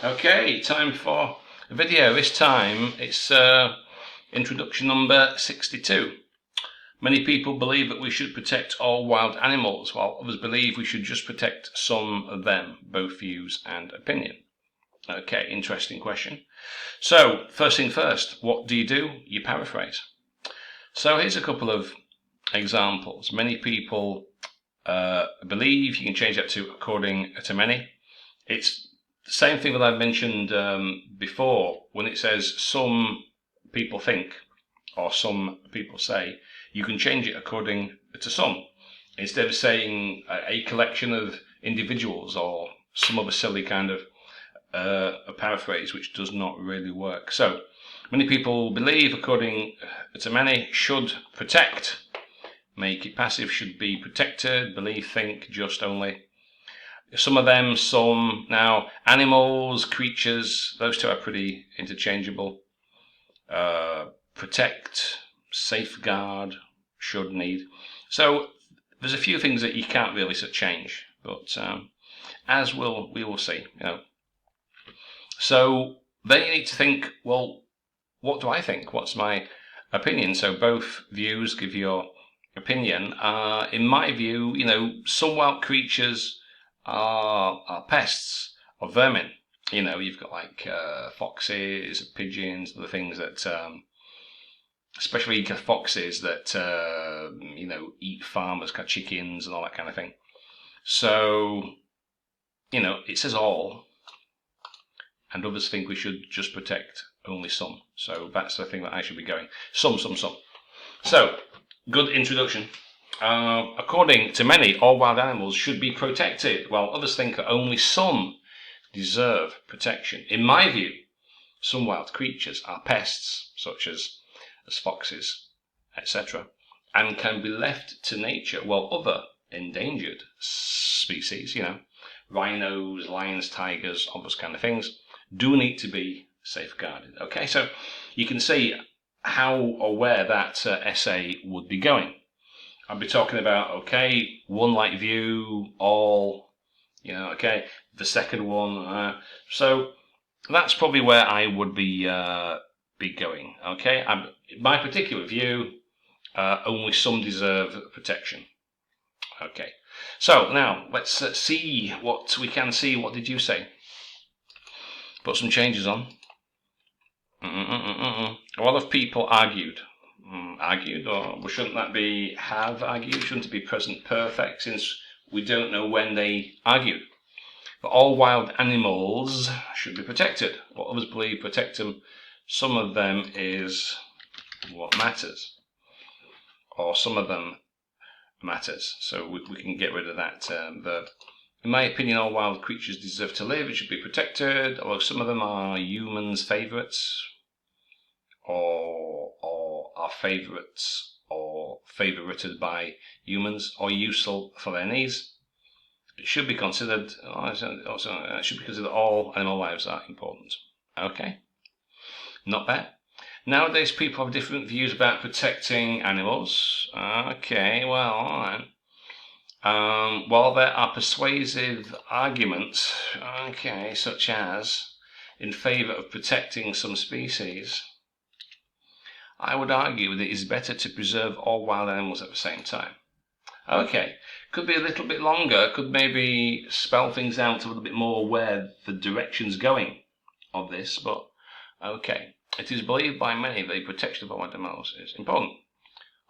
Okay, time for a video. This time it's introduction number 62. Many people believe that we should protect all wild animals, while others believe we should just protect some of them. Both views and opinion. Okay, interesting question. So, first thing first, what do? You paraphrase. So here's a couple of examples. Many people believe, you can change that to according to many. It's the same thing that I mentioned before. When it says some people think or some people say, you can change it according to some. Instead of saying a collection of individuals or some other silly kind of a paraphrase, which does not really work. So, many people believe, according to many, should protect. Make it passive, should be protected. Believe, think, just, only. Some of them, some. Now, animals, creatures, those two are pretty interchangeable. Protect, safeguard, should, need. So there's a few things that you can't really change, but as we will see. So then you need to think, well, what do I think? What's my opinion? So both views give your opinion. In my view, some wild creatures are pests or vermin. You've got like foxes, pigeons, the things that, especially foxes that, eat farmers, kind of chickens and all that kind of thing. So, it says all, and others think we should just protect only some. So that's the thing that I should be going. Some. So, good introduction. According to many, all wild animals should be protected, while others think that only some deserve protection. In my view, some wild creatures are pests, such as foxes, etc., and can be left to nature, while other endangered species, rhinos, lions, tigers, all those kind of things, do need to be safeguarded. Okay, so you can see how or where that essay would be going. I'll be talking about, one light view, all, the second one. So that's probably where I would be going. Okay, my particular view, only some deserve protection. Okay, so now let's see what we can see. What did you say? Put some changes on. A lot of people argued, or shouldn't that be have argued? Shouldn't it be present perfect, since we don't know when they argued? But all wild animals should be protected. What others believe protect them, some of them, is what matters, or some of them matters. So we can get rid of that verb. In my opinion, all wild creatures deserve to live. It should be protected. Although some of them are humans' favourites, or are favourites, or favorited by humans, or useful for their needs. It should be considered. It should be considered all animal lives are important. Okay, not bad. Nowadays, people have different views about protecting animals. Okay, well, all right. While there are persuasive arguments, such as in favour of protecting some species, I would argue that it is better to preserve all wild animals at the same time. Okay, could be a little bit longer, could maybe spell things out a little bit more where the direction's going of this, but okay. It is believed by many that the protection of all wild animals is important.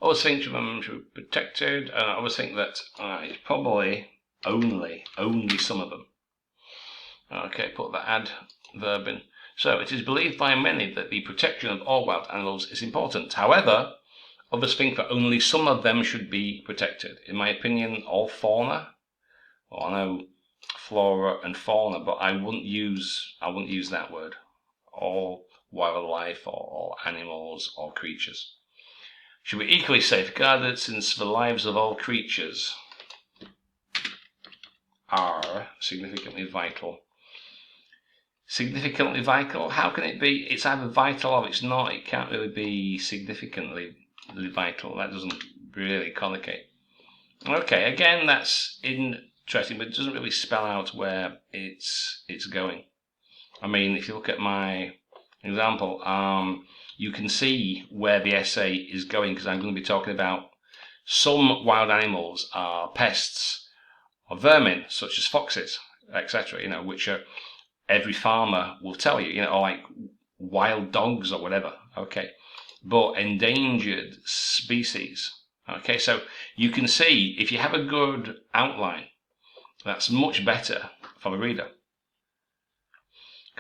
Others think them should be protected, and others think that it's probably only some of them. Okay, put the adverb in. So, it is believed by many that the protection of all wild animals is important. However, others think that only some of them should be protected. In my opinion, all fauna, I know flora and fauna, but I wouldn't use that word. All wildlife, or all animals, or creatures should be equally safeguarded, since the lives of all creatures are significantly vital. Significantly vital? How can it be? It's either vital or it's not. It can't really be significantly vital. That doesn't really collocate. Okay, again, that's interesting, but it doesn't really spell out where it's going. I mean, if you look at my example, you can see where the essay is going, because I'm going to be talking about some wild animals are pests or vermin, such as foxes, etc., which every farmer will tell you, or like wild dogs or whatever, okay? But endangered species, okay? So you can see, if you have a good outline, that's much better for the reader.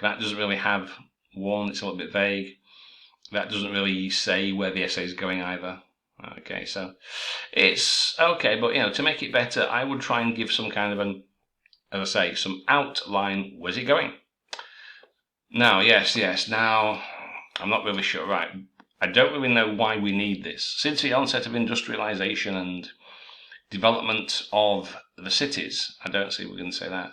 That doesn't really have one, it's a little bit vague. That doesn't really say where the essay is going either. Okay, so it's okay, but to make it better, I would try and give some kind of as I say, some outline. Where's it going? Now, yes, now I'm not really sure. Right, I don't really know why we need this. Since the onset of industrialization and development of the cities, I don't see we're going to say that.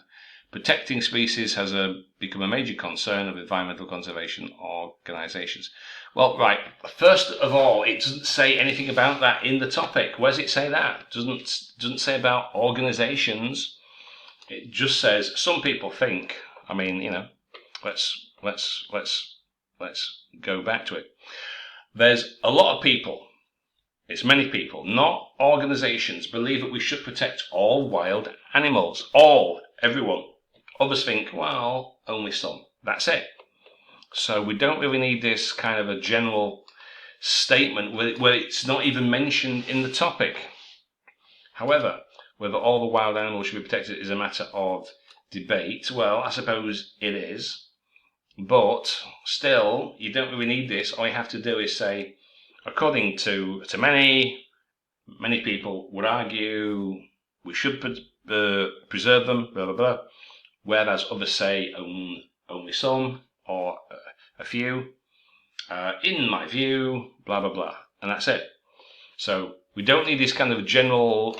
Protecting species has become a major concern of environmental conservation organisations. Well, right, first of all, it doesn't say anything about that in the topic. Where does it say that? Doesn't say about organisations. It just says some people think. I mean, let's go back to it. There's a lot of people. It's many people, not organisations, believe that we should protect all wild animals. All, everyone. Others think, well, only some. That's it. So we don't really need this kind of a general statement where it's not even mentioned in the topic. However, whether all the wild animals should be protected is a matter of debate. Well, I suppose it is. But still, you don't really need this. All you have to do is say, according to many people would argue we should preserve them, blah, blah, blah, whereas others say only some or a few. In my view, blah, blah, blah. And that's it. So we don't need this kind of general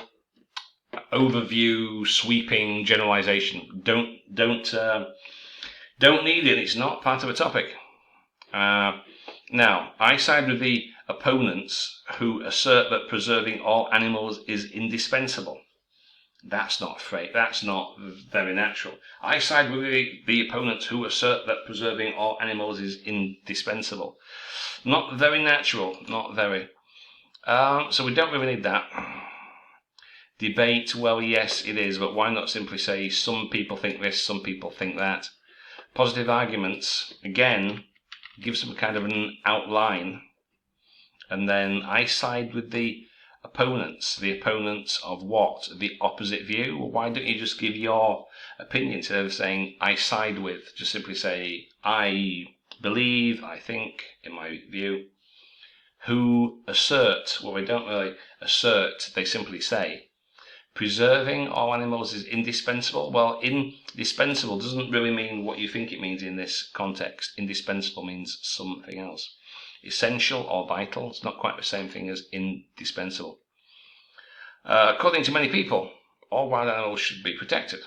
overview, sweeping generalization. Don't need it. It's not part of a topic. Now, I side with the opponents who assert that preserving all animals is indispensable. That's not very natural. I side with the opponents who assert that preserving all animals is indispensable. Not very natural, not very. So we don't really need that. Debate, well, yes, it is, but why not simply say some people think this, some people think that? Positive arguments, again, give some kind of an outline, and then I side with the opponents. The opponents of what? The opposite view? Well, why don't you just give your opinion instead of saying I side with? Just simply say I believe, I think, in my view. Who assert? Well, they don't really assert, they simply say preserving all animals is indispensable. Well, indispensable doesn't really mean what you think it means in this context. Indispensable means something else. Essential or vital, it's not quite the same thing as indispensable. According to many people, all wild animals should be protected,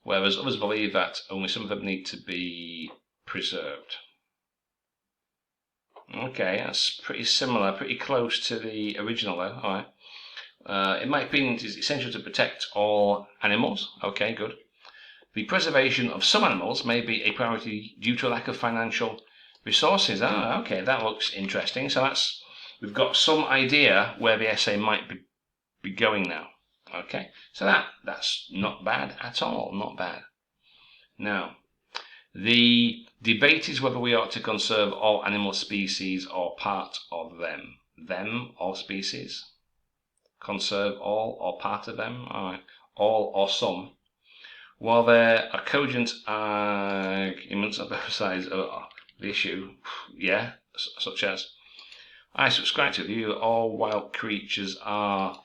whereas others believe that only some of them need to be preserved. Okay, that's pretty similar, pretty close to the original though. All right. In my opinion, it is essential to protect all animals. Okay, good. The preservation of some animals may be a priority due to a lack of financial resources. Okay, that looks interesting. So we've got some idea where the essay might be going now. Okay, so that's not bad at all, not bad. Now, the debate is whether we ought to conserve all animal species or part of them. Them, all species. Conserve all or part of them, all or some. While there are cogent arguments on both sides of the issue, such as I subscribe to the view that all wild creatures are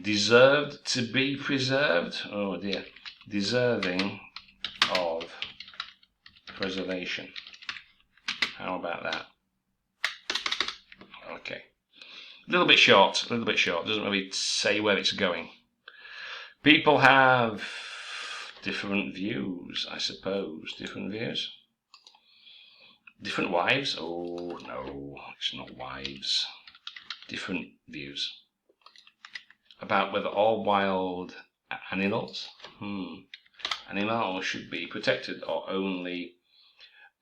deserved to be preserved. Oh dear, deserving of preservation. How about that? Okay. A little bit short, doesn't really say where it's going. People have different views, I suppose. Different views? Different wives? Oh, no, it's not wives. Different views. About whether all wild animals should be protected or only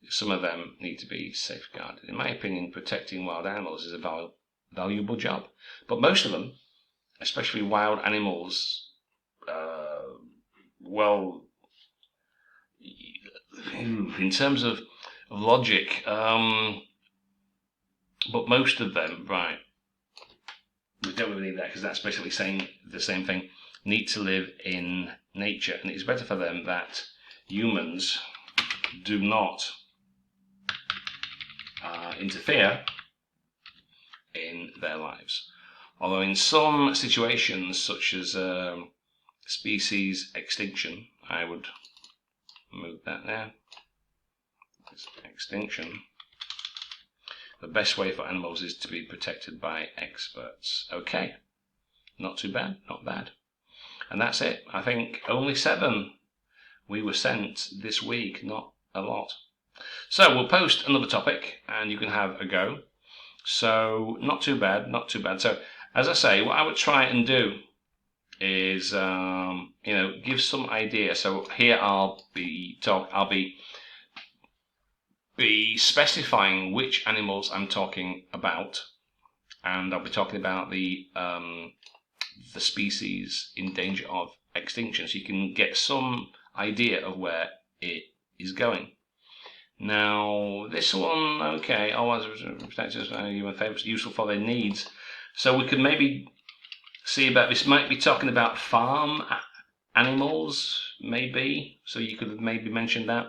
some of them need to be safeguarded. In my opinion, protecting wild animals is a valuable job, but most of them, especially wild animals, well, in terms of logic, but most of them, right, we don't really need that, because that's basically saying the same thing, need to live in nature, and it's better for them that humans do not interfere in their lives. Although in some situations, such as species extinction, I would move that there. Extinction. The best way for animals is to be protected by experts. Okay, not too bad, not bad. And that's it. I think only 7 we were sent this week, not a lot. So we'll post another topic and you can have a go. So not too bad, not too bad. So as I say, what I would try and do is give some idea. So here I'll be specifying which animals I'm talking about, and I'll be talking about the species in danger of extinction, so you can get some idea of where it is going. Now this one, okay, always protectors human favorites, useful for their needs. So we could maybe see about this. Might be talking about farm animals, maybe. So you could maybe mention that.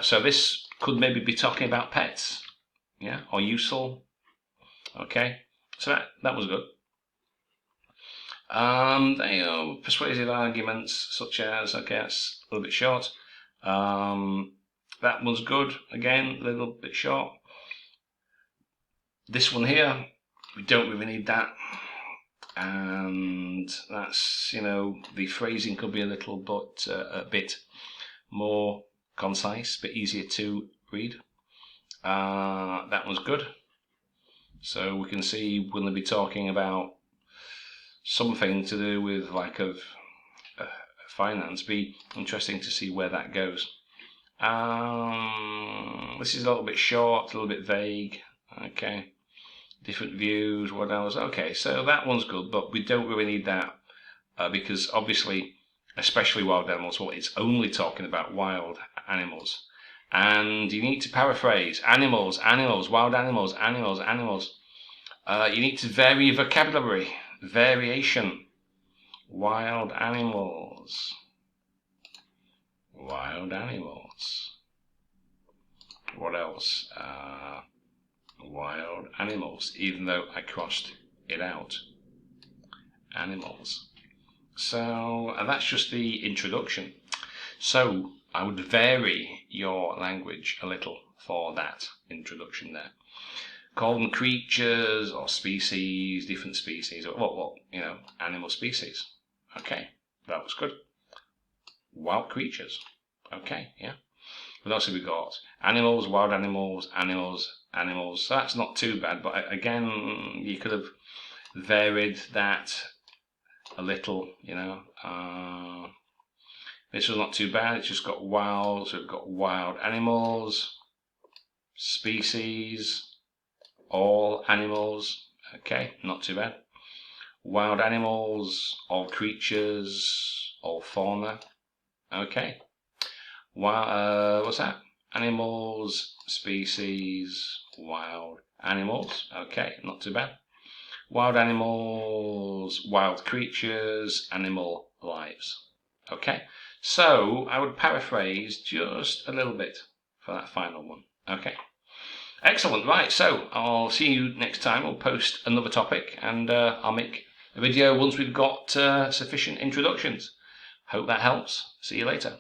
So this could maybe be talking about pets, yeah, or useful. Okay, so that was good. There are persuasive arguments such as, okay, that's a little bit short. That was good, again, a little bit short. This one here, we don't really need that. And that's, the phrasing could be a bit more concise, a bit easier to read. That was good. So we can see we're going to be talking about something to do with lack of finance. Be interesting to see where that goes. This is a little bit short, a little bit vague. Okay, different views, what else? Okay, so that one's good, but we don't really need that because obviously, especially wild animals, well, it's only talking about wild animals. And you need to paraphrase animals, wild animals, animals. You need to vary your vocabulary, variation. Wild animals. What else? Wild animals, even though I crossed it out. Animals. So, and that's just the introduction. So, I would vary your language a little for that introduction there. Call them creatures or species, different species, or animal species. Okay, that was good. Wild creatures. Okay, yeah. What else have we got? Animals, wild animals, animals. So that's not too bad, but again, you could have varied that a little, This was not too bad. It's just got wild, so we've got wild animals, species, all animals. Okay, not too bad. Wild animals, all creatures, all fauna. Okay. What's that? Animals, species, wild animals. Okay, not too bad. Wild animals, wild creatures, animal lives. Okay, so I would paraphrase just a little bit for that final one. Okay, excellent. Right, so I'll see you next time. We'll post another topic and I'll make a video once we've got sufficient introductions. Hope that helps. See you later.